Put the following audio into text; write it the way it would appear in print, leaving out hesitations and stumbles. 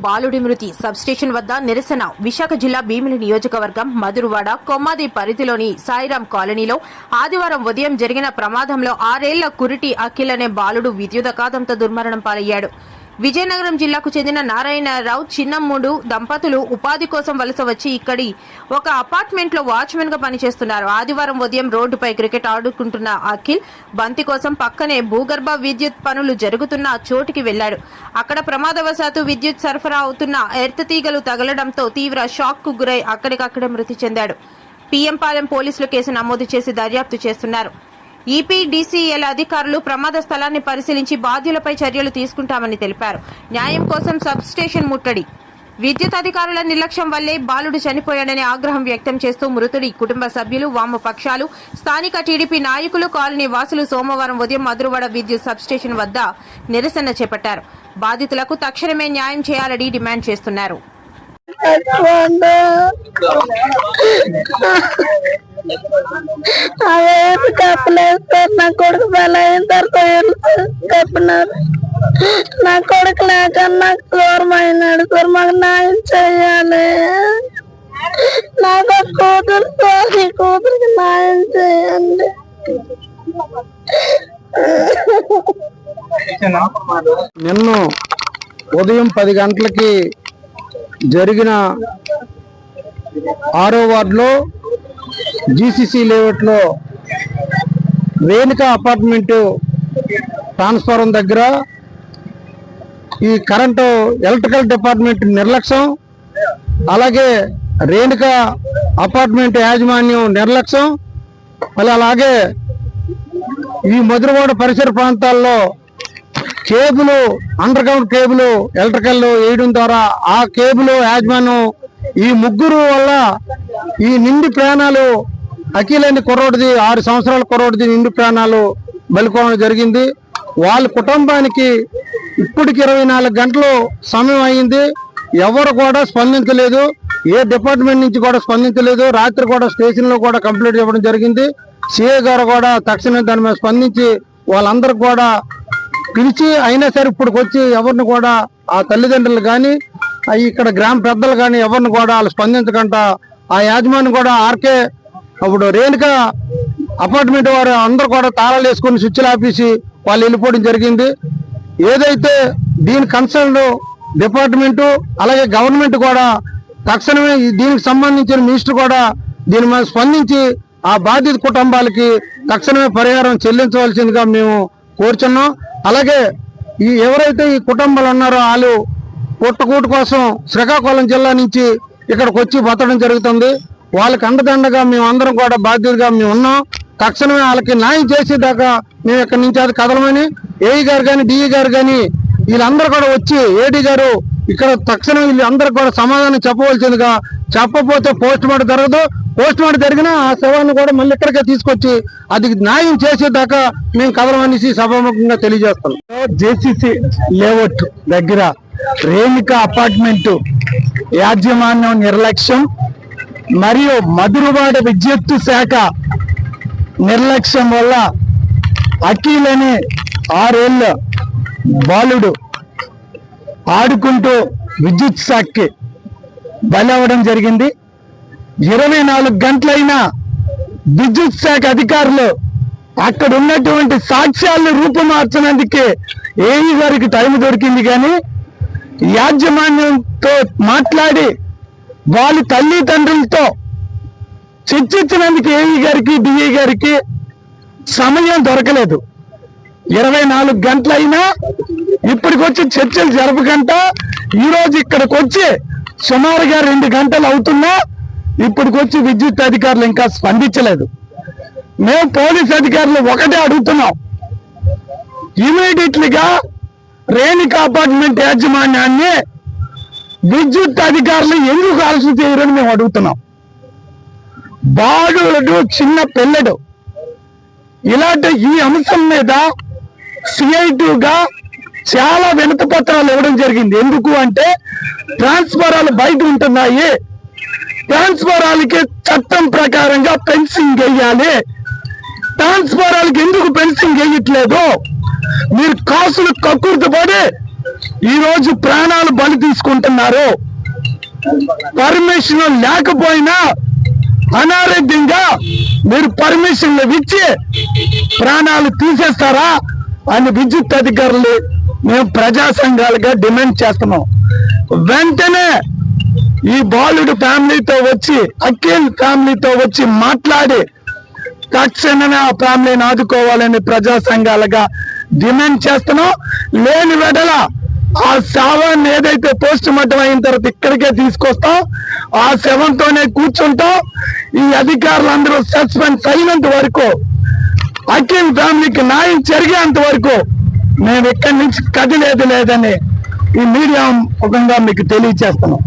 బాలుడి మృతి సబ్స్టేషన్ వద్ద నిరసన. విశాఖ జిల్లా భీమిలి నియోజకవర్గం మధురవాడ కొమ్మాది పరిధిలోని సాయిరాం కాలనీలో ఆదివారం ఉదయం జరిగిన ప్రమాదంలో 6 ఏళ్ల కురిటి అఖిల్ అనే బాలుడు విద్యుదాఘాతంతో దుర్మరణం పాలయ్యాడు. విజయనగరం జిల్లాకు చెందిన నారాయణరావు చిన్నమ్ముడు దంపతులు ఉపాధి కోసం వలస వచ్చి ఇక్కడి ఒక అపార్ట్మెంట్ లో వాచ్మెన్ గా పనిచేస్తున్నారు. ఆదివారం ఉదయం రోడ్డుపై క్రికెట్ ఆడుకుంటున్న అఖిల్ బంతి కోసం పక్కనే భూగర్భ విద్యుత్ పనులు జరుగుతున్న చోటికి వెళ్లాడు. అక్కడ ప్రమాదవశాత్తు విద్యుత్ సరఫరా అవుతున్న ఎర్త్ తీగలు తగలడంతో తీవ్ర షాక్ కు గురై అక్కడికక్కడే మృతి చెందాడు. పిఎంపాలెం పోలీసులు కేసు నమోదు చేసి దర్యాప్తు చేస్తున్నారు. ఈపీడీసీఎల్ అధికారులు ప్రమాద స్థలాన్ని పరిశీలించి బాధ్యులపై చర్యలు తీసుకుంటామని తెలిపారు. న్యాయం కోసం సబ్స్టేషన్ ముట్టడి. విద్యుత్ అధికారుల నిర్లక్ష్యం వల్లే బాలుడు చనిపోయాడని ఆగ్రహం వ్యక్తం చేస్తూ మృతుడి కుటుంబ సభ్యులు, వామపక్షాలు, స్థానిక టీడీపీ నాయకులు, కాలనీ వాసులు సోమవారం ఉదయం మధురవాడ విద్యుత్ సబ్స్టేషన్ వద్ద నిరసన చేపట్టారు. బాధితులకు తక్షణమే న్యాయం చేయాలని డిమాండ్ చేస్తున్నారు. చెప్పలేదు సార్. నా కొడుకు బలైన తర్వాత చెప్పినారు. నా కొడుకు లేక నాకు దూరం అయినాడు సార్. మాకు న్యాయం చేయాలి. నాకు కూతురు సార్, ఈ కూతురికి న్యాయం చేయండి. నిన్న ఉదయం 10 గంటలకి జరిగిన 6వ వార్డులో జీసీసీ లేఅవుట్ లో రేణుక అపార్ట్మెంట్ ట్రాన్స్ఫారం దగ్గర ఈ కరెంటు ఎలక్ట్రికల్ డిపార్ట్మెంట్ నిర్లక్ష్యం, అలాగే రేణుక అపార్ట్మెంట్ యాజమాన్యం నిర్లక్ష్యం, అలాగే ఈ మధురవాడ పరిసర ప్రాంతాల్లో cable, under ground cable electrical వేయడం ద్వారా ఆ కేబుల్ యాజమాన్యం ఈ ముగ్గురు వల్ల ఈ నిండి ప్రాణాలు, అఖిల్ అనే కుర్రోడిది 6 సంవత్సరాల కుర్రోడిది నిండి ప్రాణాలు బలికోవడం జరిగింది. వాళ్ళ కుటుంబానికి ఇప్పటికి 24 గంటలు సమయం అయింది. ఎవరు కూడా స్పందించలేదు. ఏ డిపార్ట్మెంట్ నుంచి కూడా స్పందించలేదు. రాత్రి కూడా స్టేషన్ లో కూడా కంప్లైంట్ ఇవ్వడం జరిగింది. సిఐ గారు కూడా తక్షణమే దాని మీద స్పందించి వాళ్ళందరూ కూడా పిలిచి, అయినా సరే ఇప్పటికి వచ్చి ఎవరిని కూడా ఆ తల్లిదండ్రులు కానీ ఇక్కడ గ్రామ పెద్దలు కానీ ఎవరిని కూడా వాళ్ళు స్పందించకుండా ఆ యాజమాన్యం కూడా ఆర్కే అప్పుడు రేణుక అపార్ట్మెంట్ వారు అందరూ కూడా తాళాలు వేసుకొని స్విచ్లు ఆపేసి వాళ్ళు వెళ్ళిపోవడం జరిగింది. ఏదైతే దీని కన్సర్న్ డిపార్ట్మెంటు అలాగే గవర్నమెంట్ కూడా తక్షణమే దీనికి సంబంధించిన మినిస్టర్ కూడా దీని మీద స్పందించి ఆ బాధిత కుటుంబాలకి తక్షణమే పరిహారం చెల్లించవలసిందిగా మేము కోరుచున్నాం. అలాగే ఎవరైతే ఈ కుటుంబాలు ఉన్నారో వాళ్ళు పుట్టకూటు కోసం శ్రీకాకుళం జిల్లా నుంచి ఇక్కడికి వచ్చి బతకడం జరుగుతుంది. వాళ్ళకి అండదండగా మేము అందరం కూడా బాధ్యతగా మేము ఉన్నాం. తక్షణమే వాళ్ళకి న్యాయం చేసేదాకా మేము ఇక్కడి నుంచి అది కదలమని ఏఈ గారు కానీ డిఈ గారు కానీ వీళ్ళందరూ కూడా వచ్చి ఏడీ గారు ఇక్కడ తక్షణం వీళ్ళందరూ కూడా సమాధానం చెప్పవలసిందిగా, చెప్పకపోతే పోస్ట్ మార్టం జరగదు. పోస్ట్ మార్టం జరిగినా ఆ శవాన్ని కూడా మళ్ళీ ఇక్కడికే తీసుకొచ్చి అది న్యాయం చేసేదాకా మేము కదలమనేసి సభాముఖంగా తెలియజేస్తాం. జేసీసీ లేఅవుట్ దగ్గర రేణుక అపార్ట్మెంట్ యాజమాన్యం నిర్లక్ష్యం మరియు మధురవాడ విద్యుత్ శాఖ నిర్లక్ష్యం వల్ల అఖిల్ అనే 6 ఏళ్ల బాలుడు ఆడుకుంటూ విద్యుత్ శాఖకి బలి అవ్వడం జరిగింది. 24 గంటలైనా విద్యుత్ శాఖ అధికారులు అక్కడ ఉన్నటువంటి సాక్ష్యాలను రూపుమార్చడానికి ఏఈ గారికి టైం దొరికింది, కానీ యాజమాన్యంతో మాట్లాడి వాళ్ళ తల్లిదండ్రులతో చర్చించినందుకు ఏఈ గారికి డిఈ గారికి సమయం దొరకలేదు. 24 గంటలైనా ఇప్పటికొచ్చి చర్చలు జరపకుండా ఈరోజు ఇక్కడికి వచ్చి సుమారుగా 2 గంటలు అవుతున్నా ఇప్పటికొచ్చి విద్యుత్ అధికారులు ఇంకా స్పందించలేదు. మేము పోలీస్ అధికారులు ఒకటే అడుగుతున్నాం, ఇమీడియట్లీగా రేణుక అపార్ట్మెంట్ యాజమాన్యాన్ని విద్యుత్ అధికారులు ఎందుకు అరెస్ట్ చేయరని మేము అడుగుతున్నాం. బాలుడు చిన్న పిల్లడు. ఇలాంటి ఈ అంశం మీద సిఐ2గా చాలా వినతి పత్రాలు ఇవ్వడం జరిగింది. ఎందుకు అంటే ట్రాన్స్ఫారాలు బయట ఉంటున్నాయి, ట్రాన్స్ఫారాలకి చట్టం ప్రకారంగా ఫెన్సింగ్ వేయాలి, ట్రాన్స్ఫారాలకి ఎందుకు ఫెన్సింగ్ వేయట్లేదు, మీరు కాసులు కక్కుర్తి పడి ఈ రోజు ప్రాణాలు బలి తీసుకుంటున్నారు. పర్మిషన్ లేకపోయినా అనారోగ్యంగా మీరు పర్మిషన్లు ఇచ్చి ప్రాణాలు తీసేస్తారా అని విద్యుత్ అధికారులు మేము ప్రజా సంఘాలుగా డిమాండ్ చేస్తున్నాం. వెంటనే ఈ బాలుడు ఫ్యామిలీతో వచ్చి, అఖిల్ ఫ్యామిలీతో వచ్చి మాట్లాడి తక్షణమే ఆ ఫ్యామిలీని ఆదుకోవాలని ప్రజా సంఘాలుగా డిమాండ్ చేస్తున్నాం. లేని వెడల ఆ శవాన్ని ఏదైతే పోస్ట్ మార్టం అయిన తర్వాత ఇక్కడికే తీసుకొస్తాం, ఆ శవంతోనే కూర్చుంటాం. ఈ అధికారులందరూ సస్పెండ్ అయినంత వరకు, అఖిల్ ఫ్యామిలీకి న్యాయం జరిగేంత వరకు మేము ఇక్కడి నుంచి కదిలేదు లేదని ఈ మీడియా ముఖంగా మీకు తెలియజేస్తున్నాం.